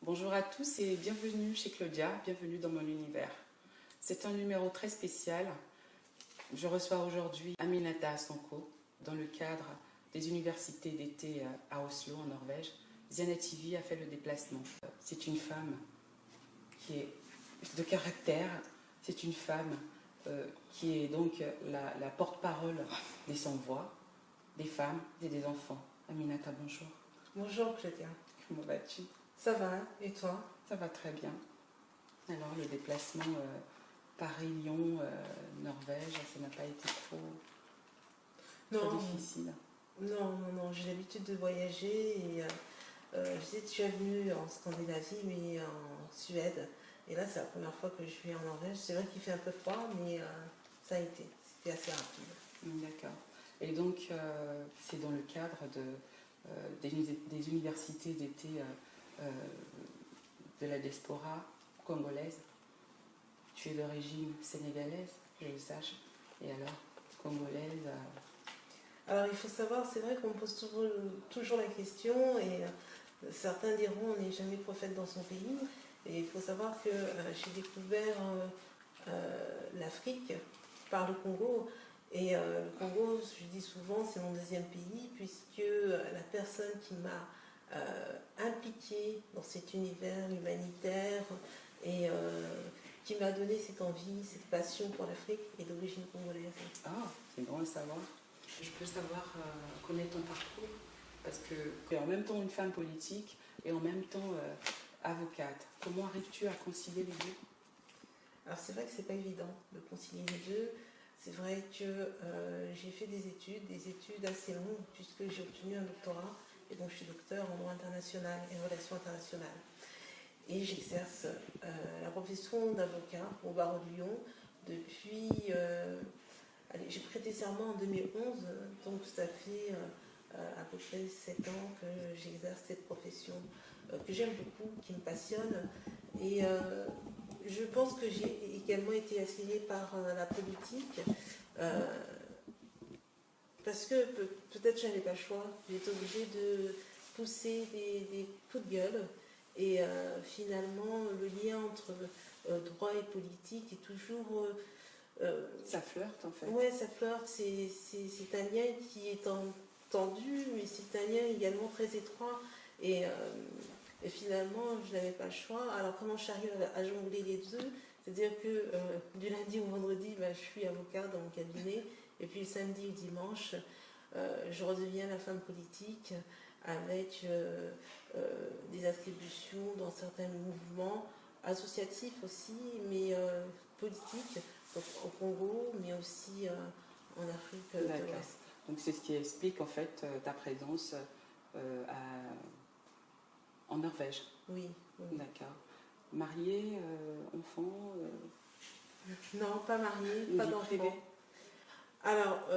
Bonjour à tous et bienvenue chez Claudia, bienvenue dans mon univers. C'est un numéro très spécial. Je reçois aujourd'hui Aminata Sonko dans le cadre des universités d'été à Oslo en Norvège. Ziana TV a fait le déplacement. C'est une femme qui est de caractère, c'est une femme qui est donc la porte-parole des sans-voix, des femmes et des enfants. Aminata, bonjour. Bonjour Claudia. Comment vas-tu? Ça va, et toi? Ça va très bien. Alors, le déplacement Paris-Lyon, Norvège, ça n'a pas été trop difficile? Non, j'ai l'habitude de voyager et je sais que tu es venue en Scandinavie, mais en Suède. Et là, c'est la première fois que je vais en Norvège. C'est vrai qu'il fait un peu froid, mais ça a été. C'était assez rapide. D'accord. Et donc, c'est dans le cadre des universités d'été de la diaspora congolaise. Tu es d'origine sénégalaise, je le sache. Et alors, congolaise Alors, il faut savoir, c'est vrai qu'on me pose toujours la question, et certains diront on n'est jamais prophète dans son pays. Et il faut savoir que j'ai découvert l'Afrique par le Congo. Et le Congo, je dis souvent, c'est mon deuxième pays, puisque la personne qui m'a impliquée dans cet univers humanitaire et qui m'a donné cette envie, cette passion pour l'Afrique est d'origine congolaise. Ah, c'est bon à savoir. Je peux savoir connaître ton parcours parce que tu es en même temps une femme politique et en même temps avocate. Comment arrives-tu à concilier les deux? Alors c'est vrai que c'est pas évident de concilier les deux. C'est vrai que j'ai fait des études assez longues puisque j'ai obtenu un doctorat et donc je suis docteur en droit international et relations internationales. Et j'exerce la profession d'avocat au barreau de Lyon depuis... j'ai prêté serment en 2011, donc ça fait à peu près 7 ans que j'exerce cette profession que j'aime beaucoup, qui me passionne. Et je pense que j'ai également été attirée par la politique parce que peut-être je n'avais pas le choix. J'ai été obligée de pousser des coups de gueule. Et finalement, le lien entre droit et politique est toujours... ça flirte en fait. Oui, ça flirte. C'est un lien qui est tendu, mais c'est un lien également très étroit. Et finalement, je n'avais pas le choix. Alors comment j'arrive à jongler les deux? C'est-à-dire que du lundi au vendredi, je suis avocat dans mon cabinet. Et puis le samedi ou dimanche, je redeviens la femme politique avec des attributions dans certains mouvements associatifs aussi, mais politiques, donc au Congo, mais aussi en Afrique de l'Ouest. Donc c'est ce qui explique en fait ta présence en Norvège. Oui. D'accord. Mariée, enfant Non, pas mariée, pas d'enfant. Alors,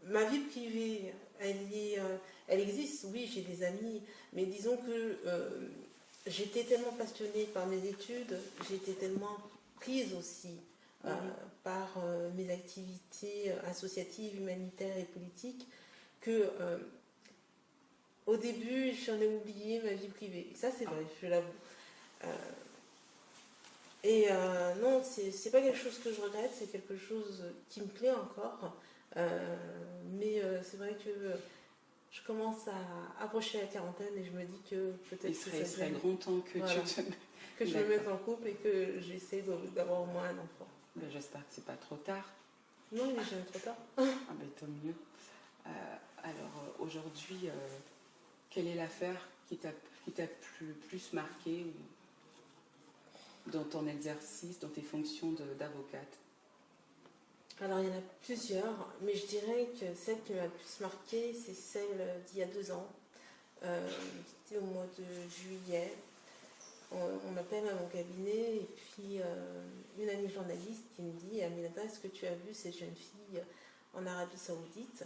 ma vie privée, elle existe, oui, j'ai des amis, mais disons que j'étais tellement passionnée par mes études, j'étais tellement prise aussi par mes activités associatives, humanitaires et politiques, que au début, j'en ai oublié ma vie privée. Et ça, c'est vrai, je l'avoue. Non, c'est pas quelque chose que je regrette, c'est quelque chose qui me plaît encore. Mais c'est vrai que je commence à approcher la quarantaine et je me dis que peut-être il serait grand temps que que je me mette en couple et que j'essaie d'avoir au moins un enfant. Ben, j'espère que c'est pas trop tard. Non, il est jamais trop tard. Ah ben tant mieux. Alors aujourd'hui, quelle est l'affaire qui t'a plus marqué dans ton exercice, dans tes fonctions d'avocate? Alors il y en a plusieurs, mais je dirais que celle qui m'a le plus marquée, c'est celle d'il y a 2 ans. C'était au mois de juillet. On m'appelle à mon cabinet et puis une amie journaliste qui me dit: Aminata, est-ce que tu as vu cette jeune fille en Arabie Saoudite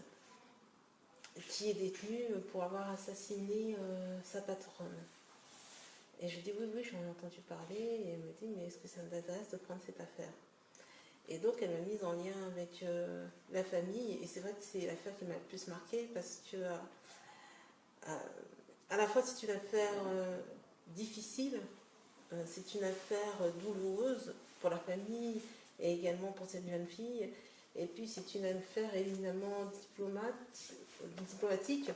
qui est détenue pour avoir assassiné sa patronne? Et je dis oui, j'en ai entendu parler. Et elle me dit: mais est-ce que ça t'intéresse de prendre cette affaire? Et donc elle m'a mise en lien avec la famille, et c'est vrai que c'est l'affaire qui m'a le plus marquée parce que à la fois c'est une affaire difficile. C'est une affaire douloureuse pour la famille et également pour cette jeune fille. Et puis c'est une affaire éminemment diplomatique,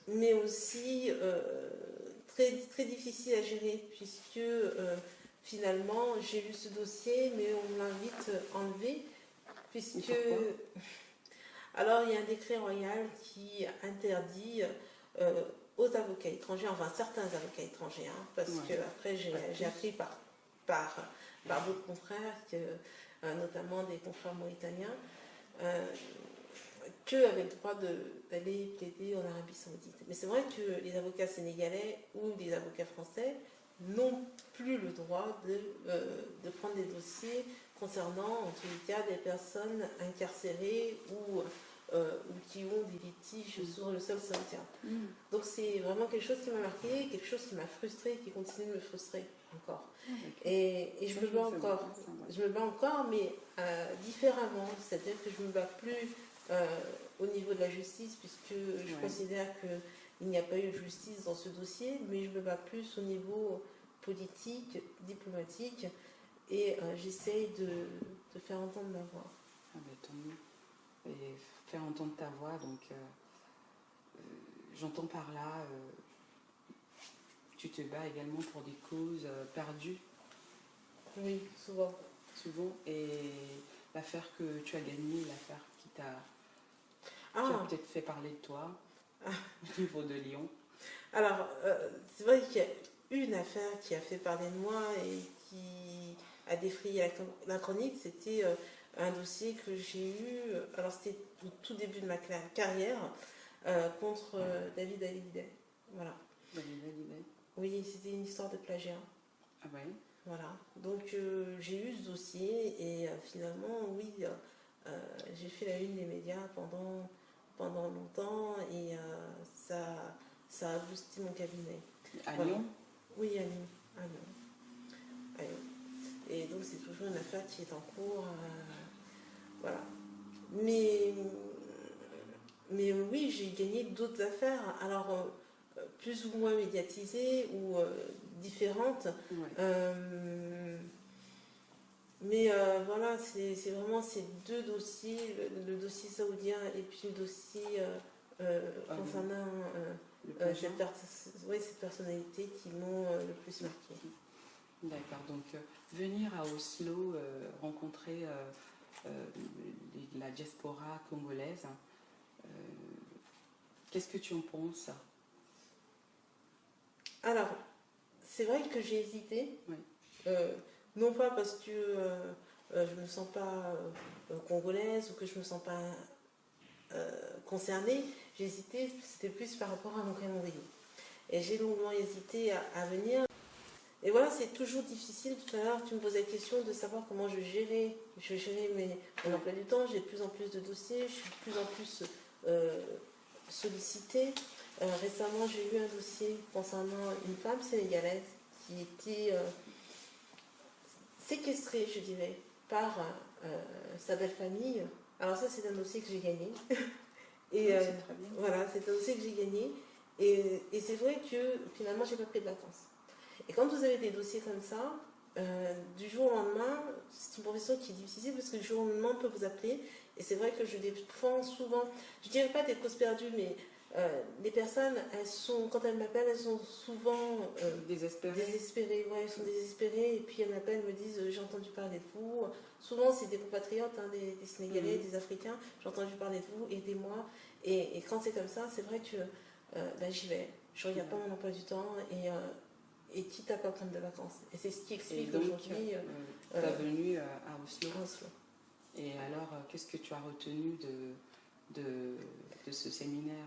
mais aussi très, très difficile à gérer, puisque finalement j'ai lu ce dossier, mais on l'a vite enlevé, puisque... Alors il y a un décret royal qui interdit aux avocats étrangers, enfin certains avocats étrangers, parce que après j'ai appris par d'autres confrères, notamment des confrères mauritaniens, qu'eux avaient le droit d'aller plaider en Arabie Saoudite. Mais c'est vrai que les avocats sénégalais ou les avocats français n'ont plus le droit de prendre des dossiers concernant, en tous les cas, des personnes incarcérées ou qui ont des litiges sur le sol saoudien. Donc c'est vraiment quelque chose qui m'a marqué, quelque chose qui m'a frustrée, qui continue de me frustrer encore. Et je me bats encore. Je me bats encore, mais différemment. C'est-à-dire que je ne me bats plus au niveau de la justice, puisque je considère qu'il n'y a pas eu de justice dans ce dossier, mais je me bats plus au niveau politique, diplomatique, et j'essaye de faire entendre ma voix. Ah ben, tant mieux. Et faire entendre ta voix, donc j'entends par là, tu te bats également pour des causes perdues. Oui, souvent. Souvent, et l'affaire que tu as gagnée, l'affaire qui a peut-être fait parler de toi au niveau de Lyon. Alors, c'est vrai qu'il y a une affaire qui a fait parler de moi et qui a défrayé la chronique, c'était un dossier que j'ai eu, alors c'était au tout début de ma carrière, contre David Hallyday. Voilà. David Hallyday. Oui, c'était une histoire de plagiat. Ah ouais. Voilà. Donc j'ai eu ce dossier et finalement, oui, j'ai fait la une des médias pendant longtemps et ça a boosté mon cabinet. À Lyon ? Oui, à Lyon. Et donc c'est toujours une affaire qui est en cours. Voilà. Mais oui, j'ai gagné d'autres affaires, alors plus ou moins médiatisées ou différentes. Mais voilà, c'est vraiment ces deux dossiers, le dossier saoudien et puis le dossier concernant cette personnalité qui m'ont le plus marqué. D'accord, donc venir à Oslo, rencontrer la diaspora congolaise, qu'est-ce que tu en penses ? Alors, c'est vrai que j'ai hésité, non pas parce que je ne me sens pas congolaise ou que je ne me sens pas concernée, j'ai hésité, c'était plus par rapport à mon calendrier. Et j'ai longuement hésité à venir. Et voilà, c'est toujours difficile. Tout à l'heure, tu me posais la question de savoir comment je gérais mon emploi du temps. J'ai de plus en plus de dossiers, je suis de plus en plus sollicitée. Récemment, j'ai eu un dossier concernant une femme sénégalaise qui était séquestrée, je dirais, par sa belle famille. Alors ça, c'est un dossier que j'ai gagné. Et voilà, c'est un dossier que j'ai gagné. Et c'est vrai que finalement, j'ai pas pris de vacances. Et quand vous avez des dossiers comme ça, du jour au lendemain, c'est une profession qui est difficile parce que du jour au lendemain, on peut vous appeler. Et c'est vrai que je défends souvent, je ne dirais pas des causes perdues, mais les personnes, quand elles m'appellent, elles sont souvent désespérées. Ouais, elles sont désespérées et puis elles m'appellent, me disent j'ai entendu parler de vous. Souvent, c'est des compatriotes, des Sénégalais, des Africains. J'ai entendu parler de vous, aidez-moi. Et quand c'est comme ça, c'est vrai que j'y vais. Je ne regarde pas mon emploi du temps et quitte à pas prendre de vacances. Et c'est ce qui explique aujourd'hui ta venue à Oslo. Oslo. Et alors, qu'est-ce que tu as retenu de ce séminaire,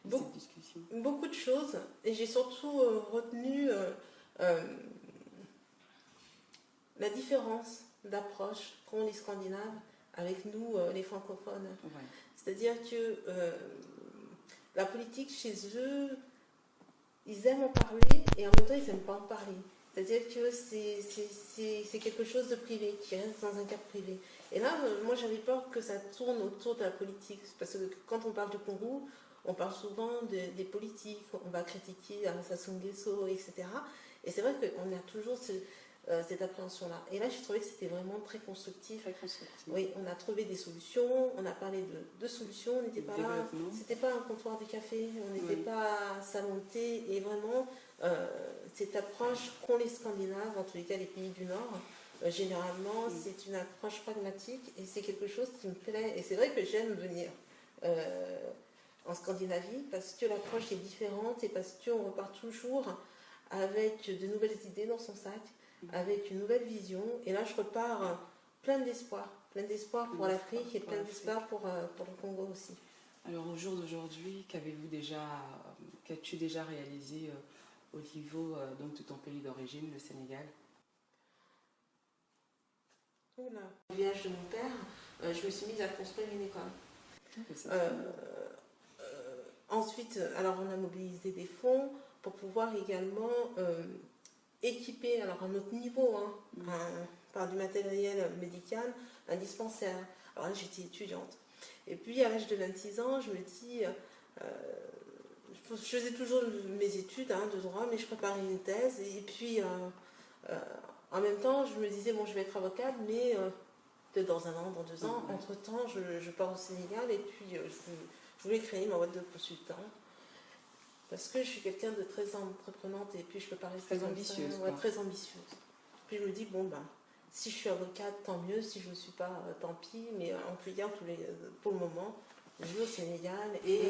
de cette discussion ? Beaucoup de choses. Et j'ai surtout retenu la différence d'approche qu'ont les Scandinaves avec nous, les francophones. Ouais. C'est-à-dire que la politique chez eux, ils aiment en parler et en même temps ils n'aiment pas en parler. C'est-à-dire que c'est quelque chose de privé, qui reste dans un cadre privé. Et là, moi j'avais peur que ça tourne autour de la politique. Parce que quand on parle du Congo, on parle souvent des politiques, on va critiquer Sassou Nguesso, etc. Et c'est vrai qu'on a toujours cette appréhension-là. Et là, j'ai trouvé que c'était vraiment très constructif. Très constructif. Oui, on a trouvé des solutions, on a parlé de solutions, on n'était pas là, c'était pas un comptoir de café, on n'était pas à salon de thé, et vraiment cette approche qu'ont les Scandinaves, en tous les cas les pays du Nord, généralement, c'est une approche pragmatique et c'est quelque chose qui me plaît. Et c'est vrai que j'aime venir en Scandinavie parce que l'approche est différente et parce qu'on repart toujours avec de nouvelles idées dans son sac, avec une nouvelle vision. Et là, je repars plein d'espoir pour l'Afrique et plein d'espoir pour le Congo aussi. Alors au jour d'aujourd'hui, qu'as-tu déjà réalisé au niveau donc, de ton pays d'origine, le Sénégal? Au village de mon père, je me suis mise à construire une école. Ensuite, alors on a mobilisé des fonds pour pouvoir également équiper, alors à notre niveau, par du matériel médical, un dispensaire. Alors là, j'étais étudiante. Et puis, à l'âge de 26 ans, je me dis, je faisais toujours mes études de droit, mais je préparais une thèse. Et puis, en même temps, je me disais, bon, je vais être avocate, mais peut-être dans un an, dans 2 ans. Entre-temps, je pars au Sénégal et puis je voulais créer ma boîte de consultant. Parce que je suis quelqu'un de très entreprenante et puis je peux pas rester très ambitieuse. Très ambitieuse. Puis je me dis, bon, si je suis avocate, tant mieux. Si je ne le suis pas, tant pis. Mais en tout cas, pour le moment, je vais au Sénégal et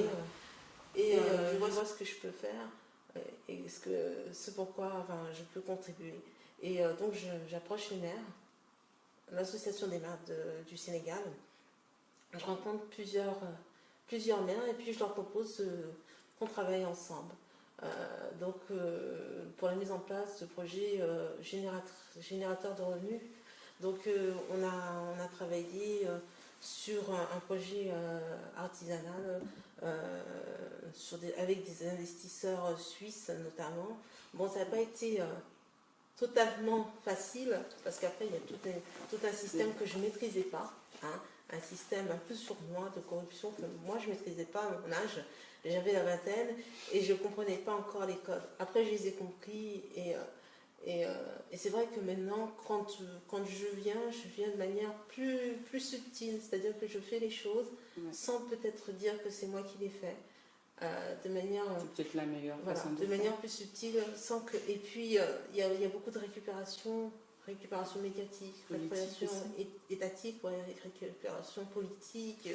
je vois ce que je peux faire et ce pourquoi je peux contribuer. Et donc, j'approche les maires, l'association des maires du Sénégal. Je rencontre plusieurs maires et puis je leur propose qu'on travaille ensemble. Pour la mise en place de projets générateurs de revenus. Donc on a travaillé sur un projet artisanal avec des investisseurs suisses notamment. Bon, ça n'a pas été totalement facile parce qu'après il y a tout un système que je ne maîtrisais pas. Un système un peu sournois de corruption que moi je ne maîtrisais pas à mon âge. J'avais la vingtaine et je ne comprenais pas encore les codes. Après, je les ai compris et c'est vrai que maintenant, quand je viens de manière plus subtile, c'est-à-dire que je fais les choses sans peut-être dire que c'est moi qui les fais, de manière... C'est peut-être la meilleure façon de manière plus subtile, sans que... Et puis, il y a beaucoup de récupération médiatique, récupération étatique, récupération politique.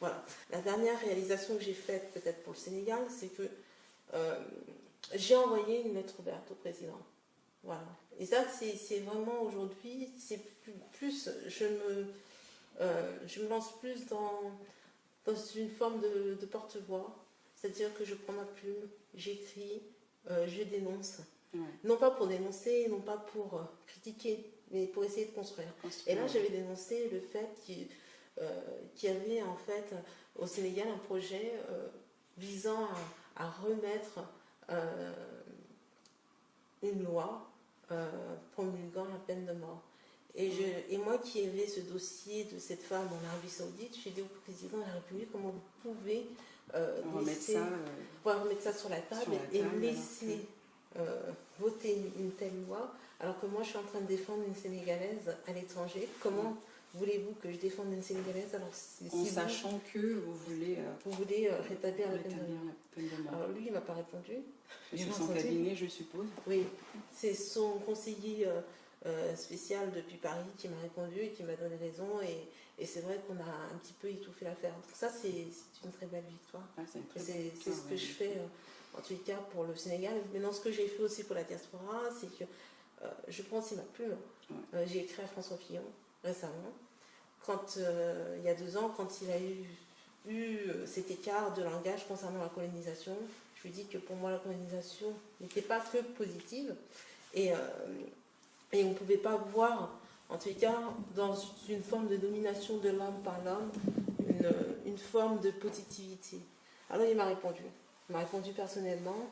Voilà. La dernière réalisation que j'ai faite, peut-être pour le Sénégal, c'est que j'ai envoyé une lettre ouverte au président. Voilà. Et ça, c'est vraiment aujourd'hui, c'est plus je me lance plus dans une forme de porte-voix. C'est-à-dire que je prends ma plume, j'écris, je dénonce. Non pas pour dénoncer, non pas pour critiquer, mais pour essayer de construire. Et là, j'avais dénoncé le fait qu'il y avait en fait au Sénégal un projet visant à remettre une loi promulguant la peine de mort. Et moi qui avais ce dossier de cette femme en Arabie Saoudite, je dit au président de la République comment vous pouvez remettre ça sur la table et laisser voter une telle loi, alors que moi je suis en train de défendre une Sénégalaise à l'étranger. Comment voulez-vous que je défende une Sénégalaise alors sachant que vous voulez rétablir la peine de mort. Alors lui, il ne m'a pas répondu. C'est son cabinet, je suppose. Oui, c'est son conseiller spécial depuis Paris qui m'a répondu et qui m'a donné raison. Et c'est vrai qu'on a un petit peu étouffé l'affaire. Donc ça, c'est une très belle victoire. C'est ce que je fais, en tout cas, pour le Sénégal. Maintenant, ce que j'ai fait aussi pour la diaspora, c'est que je prends aussi ma plume. J'ai écrit à François Fillon récemment, il y a 2 ans, quand il a eu cet écart de langage concernant la colonisation. Je lui dis que pour moi, la colonisation n'était pas que positive. Et on ne pouvait pas voir, en tout cas, dans une forme de domination de l'homme par l'homme, une forme de positivité. Alors il m'a répondu. Il m'a répondu personnellement,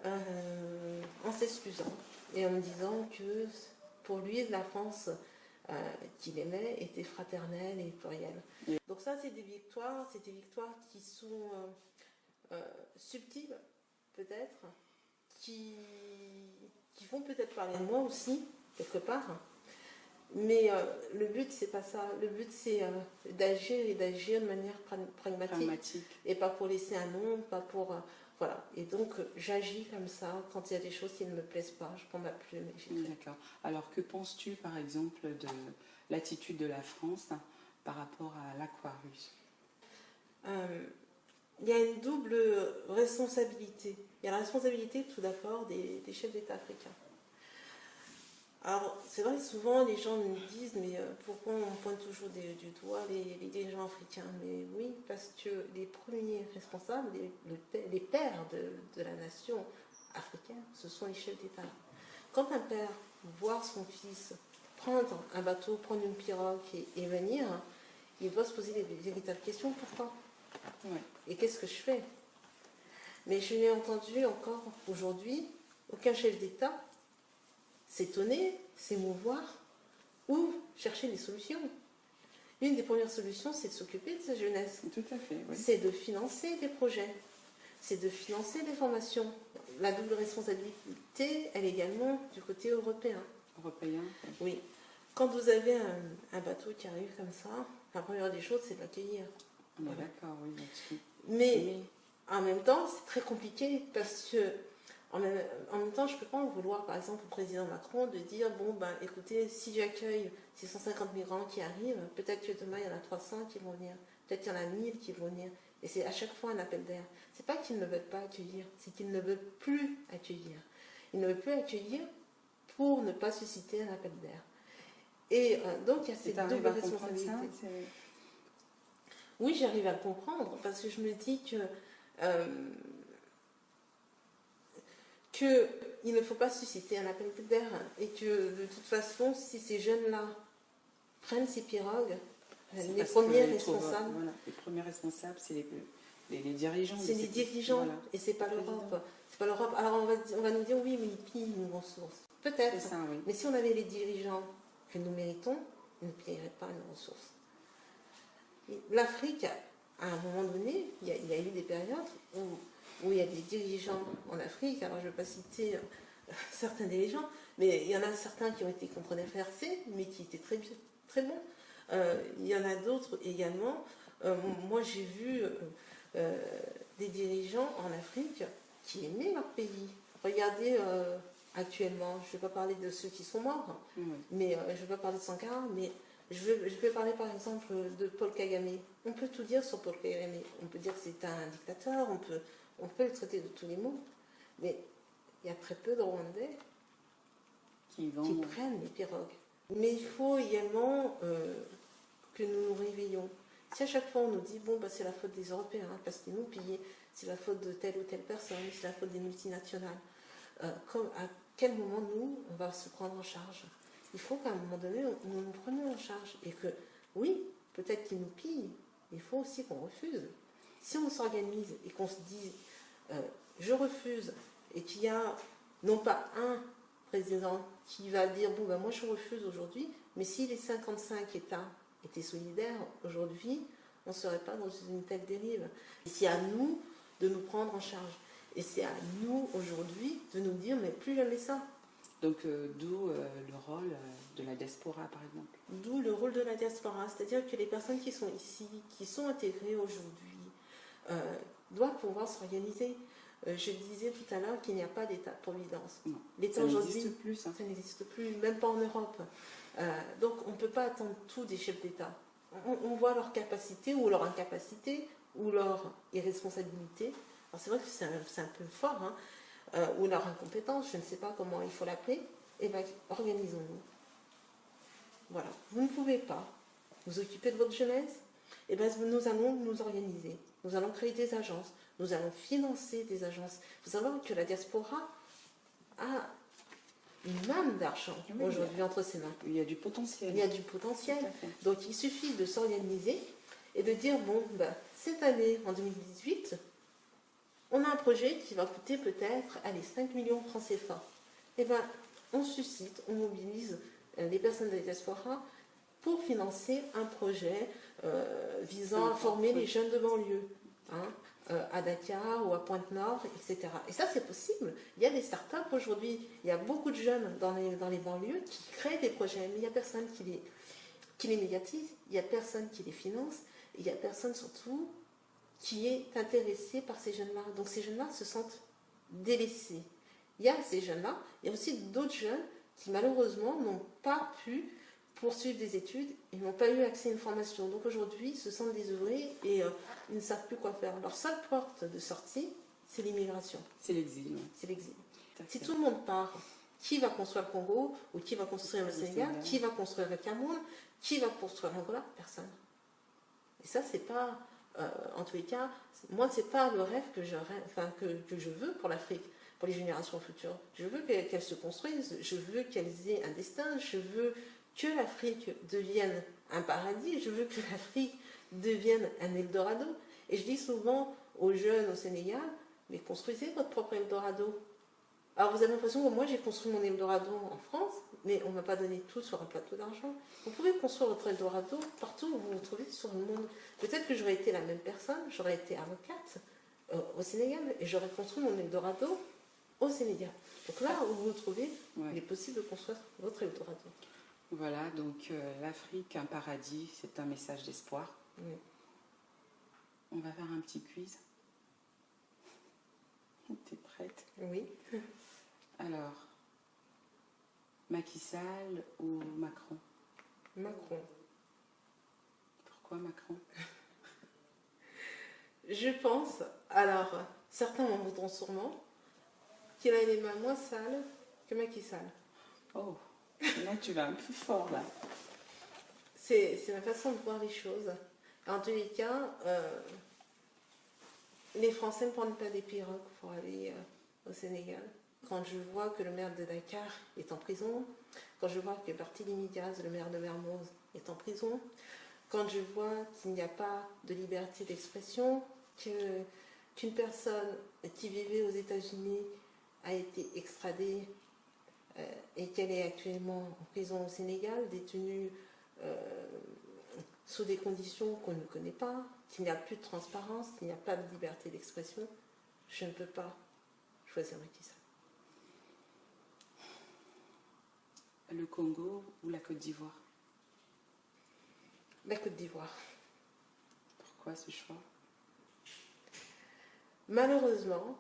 en s'excusant et en me disant que pour lui, la France qu'il aimait était fraternelle et plurielle. Donc ça, c'est des victoires qui sont subtiles, peut-être, qui font peut-être parler de moi aussi, quelque part. Mais le but, c'est pas ça. Le but, c'est d'agir et d'agir de manière pragmatique. Et pas pour laisser un nom, pas pour... voilà. Et donc, j'agis comme ça. Quand il y a des choses qui ne me plaisent pas, je prends ma plume et j'écris. D'accord. Alors, que penses-tu, par exemple, de l'attitude de la France par rapport à l'Aquarius? Il y a une double responsabilité. Il y a la responsabilité, tout d'abord, des chefs d'État africains. Alors, c'est vrai que souvent les gens me disent, mais pourquoi on pointe toujours du doigt les dirigeants africains? Mais oui, parce que les premiers responsables, les pères de la nation africaine, ce sont les chefs d'État. Quand un père voit son fils prendre un bateau, prendre une pirogue et venir, il doit se poser les véritables questions. Pourquoi? Ouais. Et qu'est-ce que je fais? Mais je n'ai entendu encore aujourd'hui aucun chef d'État s'étonner, s'émouvoir ou chercher des solutions. Une des premières solutions, c'est de s'occuper de sa jeunesse. Tout à fait, oui. C'est de financer des projets. C'est de financer des formations. La double responsabilité, elle est également du côté européen. Européen? Oui. Quand vous avez un bateau qui arrive comme ça, la première des choses, c'est de l'accueillir. On est d'accord, oui, là-dessus. Mais en même temps, c'est très compliqué parce que en même temps, je ne peux pas en vouloir, par exemple, au président Macron de dire, bon, ben, écoutez, si j'accueille 650 migrants qui arrivent, peut-être que demain, il y en a 300 qui vont venir, peut-être qu'il y en a 1000 qui vont venir. Et c'est à chaque fois un appel d'air. C'est pas qu'ils ne veulent pas accueillir, c'est qu'ils ne veulent plus accueillir. Ils ne veulent plus accueillir pour ne pas susciter un appel d'air. Et donc, il y a cette double responsabilité. Oui, j'arrive à le comprendre, parce que je me dis qu'il ne faut pas susciter un appel d'air et que de toute façon, si ces jeunes-là prennent ces pirogues, les premiers responsables... Voilà, les premiers responsables, c'est les dirigeants. C'est les dirigeants, voilà. Et c'est pas l'Europe. C'est pas l'Europe. Alors on va nous dire, oui, mais ils pillent nos ressources. Peut-être, oui. Mais si on avait les dirigeants que nous méritons, ils ne pilleraient pas nos ressources. L'Afrique, à un moment donné, il y a eu des périodes où il y a des dirigeants en Afrique, alors je ne vais pas citer certains dirigeants, mais il y en a certains qui ont été contre les FRC, mais qui étaient très, très bons. Il y en a d'autres également. Moi, j'ai vu des dirigeants en Afrique qui aimaient leur pays. Regardez actuellement, je ne vais pas parler de ceux qui sont morts, mais je ne vais pas parler de Sankara, mais je vais parler par exemple de Paul Kagame. On peut tout dire sur Paul Kagame. On peut dire que c'est un dictateur, on peut le traiter de tous les mots, mais il y a très peu de Rwandais qui prennent les pirogues. Mais il faut également que nous nous réveillons. Si à chaque fois on nous dit, bon, bah, c'est la faute des Européens, parce qu'ils nous pillent, c'est la faute de telle ou telle personne, c'est la faute des multinationales, à quel moment nous, on va se prendre en charge? Il faut qu'à un moment donné, nous nous prenions en charge. Et que, oui, peut-être qu'ils nous pillent, mais il faut aussi qu'on refuse. Si on s'organise et qu'on se dit, je refuse, et qu'il y a non pas un président qui va dire, bon, ben moi je refuse aujourd'hui, mais si les 55 États étaient solidaires aujourd'hui, on ne serait pas dans une telle dérive. Et c'est à nous de nous prendre en charge. Et c'est à nous aujourd'hui de nous dire, mais plus jamais ça. Donc, d'où le rôle de la diaspora, par exemple. D'où le rôle de la diaspora, c'est-à-dire que les personnes qui sont ici, qui sont intégrées aujourd'hui, doivent pouvoir s'organiser. Je disais tout à l'heure qu'il n'y a pas d'État-providence. L'État aujourd'hui, ça n'existe plus. Ça n'existe plus, même pas en Europe. Donc, on ne peut pas attendre tout des chefs d'État. On voit leur capacité ou leur incapacité ou leur irresponsabilité. Alors, c'est vrai que c'est un peu fort, hein. Ou leur incompétence, je ne sais pas comment il faut l'appeler, et bien organisons-nous. Voilà. Vous ne pouvez pas vous occuper de votre jeunesse, et bien nous allons nous organiser. Nous allons créer des agences, nous allons financer des agences. Il faut savoir que la diaspora a une manne d'argent aujourd'hui entre ses mains. Il y a du potentiel. Il y a du potentiel. Donc il suffit de s'organiser et de dire, bon, ben, cette année, en 2018, on a un projet qui va coûter peut-être, 5 millions de francs CFA. Et bien, on suscite, on mobilise les personnes de la diaspora pour financer un projet visant à former les jeunes de banlieue. Hein. à Dakar ou à Pointe-Nord, etc. Et ça, c'est possible. Il y a des startups aujourd'hui, il y a beaucoup de jeunes dans les banlieues qui créent des projets, mais il n'y a personne qui les médiatise, il n'y a personne qui les finance, et il n'y a personne surtout qui est intéressé par ces jeunes-là. Donc ces jeunes-là se sentent délaissés. Il y a ces jeunes-là, il y a aussi d'autres jeunes qui malheureusement n'ont pas pu poursuivre des études et n'ont pas eu accès à une formation. Donc aujourd'hui, ils se sentent désœuvrés et ils ne savent plus quoi faire. Leur seule porte de sortie, c'est l'immigration. C'est l'exil. Oui. C'est l'exil. Si tout le monde part, qui va construire le Congo ou qui va construire le Sénégal, qui va construire le Cameroun, qui va construire l'Angola? Personne. Et ça, c'est pas, en tous les cas, moi, c'est pas le rêve que je veux pour l'Afrique, pour les générations futures. Je veux qu'elles se construisent, je veux qu'elles aient un destin, je veux que l'Afrique devienne un paradis, je veux que l'Afrique devienne un Eldorado. Et je dis souvent aux jeunes au Sénégal, mais construisez votre propre Eldorado. Alors vous avez l'impression que moi j'ai construit mon Eldorado en France, mais on ne m'a pas donné tout sur un plateau d'argent. Vous pouvez construire votre Eldorado partout où vous vous trouvez sur le monde. Peut-être que j'aurais été la même personne, j'aurais été avocate au Sénégal et j'aurais construit mon Eldorado au Sénégal. Donc là où vous vous trouvez, Ouais. il est possible de construire votre Eldorado. Voilà, donc l'Afrique, un paradis, c'est un message d'espoir. Oui. On va faire un petit quiz. T'es prête? Oui. Alors, Macky Sall ou Macron? Macron. Pourquoi Macron? Je pense, alors certains m'en voudront sûrement, qu'il a les mains moins sales que Macky Sall. Oh, là tu vas un peu fort là. C'est ma façon de voir les choses. En tous les cas, les Français ne prennent pas des pirogues pour aller au Sénégal. Quand je vois que le maire de Dakar est en prison, quand je vois que Barthélémy Diaz, le maire de Mermoz, est en prison, quand je vois qu'il n'y a pas de liberté d'expression, qu'une personne qui vivait aux États-Unis a été extradée et qu'elle est actuellement en prison au Sénégal, détenue sous des conditions qu'on ne connaît pas, qu'il n'y a plus de transparence, qu'il n'y a pas de liberté d'expression, je ne peux pas choisir Macky Sall. Le Congo ou la Côte d'Ivoire? La Côte d'Ivoire. Pourquoi ce choix? Malheureusement,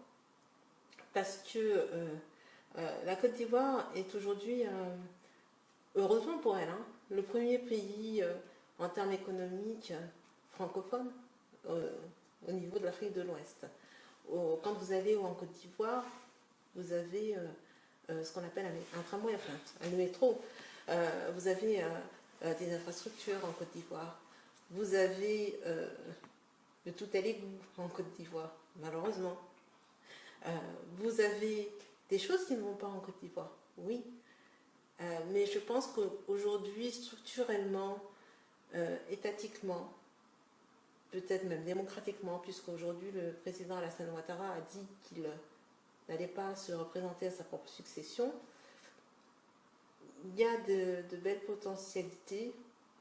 parce que la Côte d'Ivoire est aujourd'hui, heureusement pour elle, le premier pays en termes économiques francophone au niveau de l'Afrique de l'Ouest. Quand vous allez en Côte d'Ivoire, vous avez ce qu'on appelle un tramway, enfin un métro. Vous avez des infrastructures en Côte d'Ivoire. Vous avez de tout à l'égout en Côte d'Ivoire, malheureusement. Vous avez des choses qui ne vont pas en Côte d'Ivoire, oui. Mais je pense qu'aujourd'hui, structurellement, étatiquement, peut-être même démocratiquement, puisqu'aujourd'hui le président Alassane Ouattara a dit qu'il n'allait pas se représenter à sa propre succession, il y a de belles potentialités,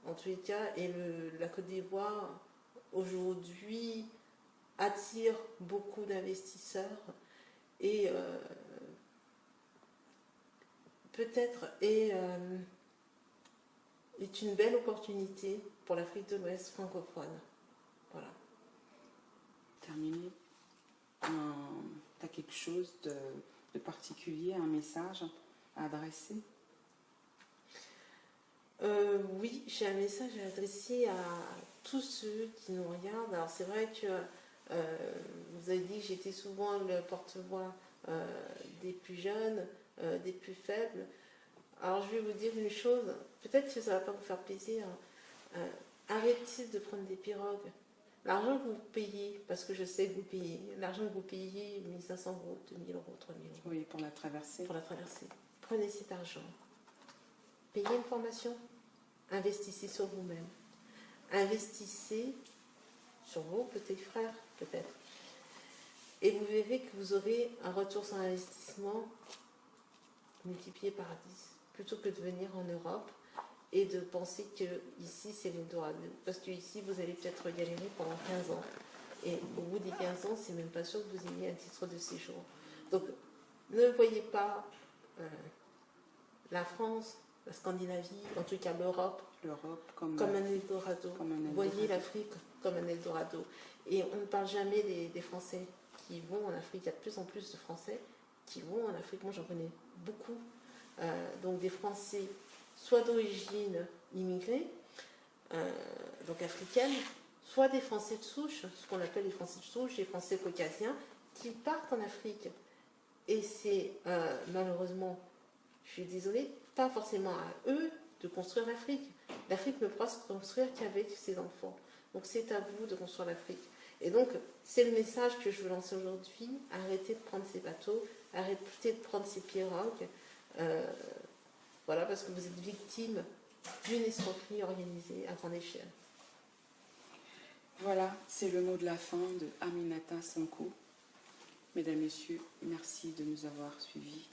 en tous les cas, et la Côte d'Ivoire, aujourd'hui, attire beaucoup d'investisseurs et peut-être est une belle opportunité pour l'Afrique de l'Ouest francophone. Voilà. Terminé. T'as quelque chose de particulier, un message à adresser? Oui, j'ai un message à adresser à tous ceux qui nous regardent. Alors c'est vrai que vous avez dit que j'étais souvent le porte-voix des plus jeunes, des plus faibles. Alors je vais vous dire une chose, peut-être que ça ne va pas vous faire plaisir. Arrêtez de prendre des pirogues. L'argent que vous payez, parce que je sais que vous payez, l'argent que vous payez, 1500 euros, 2000 euros, 3000 euros. Oui, pour la traversée. Pour la traversée. Prenez cet argent. Payez une formation. Investissez sur vous-même. Investissez sur vos petits frères, peut-être. Et vous verrez que vous aurez un retour sur investissement multiplié par 10. Plutôt que de venir en Europe et de penser que ici c'est l'Eldorado. Parce que ici vous allez peut-être galérer pendant 15 ans. Et au bout des 15 ans, c'est même pas sûr que vous ayez un titre de séjour. Donc, ne voyez pas la France, la Scandinavie, en tout cas l'Europe, comme un Eldorado. Voyez l'Afrique comme un Eldorado. Et on ne parle jamais des Français qui vont en Afrique. Il y a de plus en plus de Français qui vont en Afrique. Moi, j'en connais beaucoup. Donc des Français, soit d'origine immigrée, donc africaine, soit des Français de souche, ce qu'on appelle les Français de souche, les Français caucasiens, qui partent en Afrique. Et c'est malheureusement, je suis désolée, pas forcément à eux de construire l'Afrique. L'Afrique ne pourra se construire qu'avec ses enfants. Donc c'est à vous de construire l'Afrique. Et donc c'est le message que je veux lancer aujourd'hui. Arrêtez de prendre ces bateaux, arrêtez de prendre ces pirogues. Voilà, parce que vous êtes victime d'une escroquerie organisée à grande échelle. Voilà, c'est le mot de la fin de Aminata Sonko. Mesdames, Messieurs, merci de nous avoir suivis.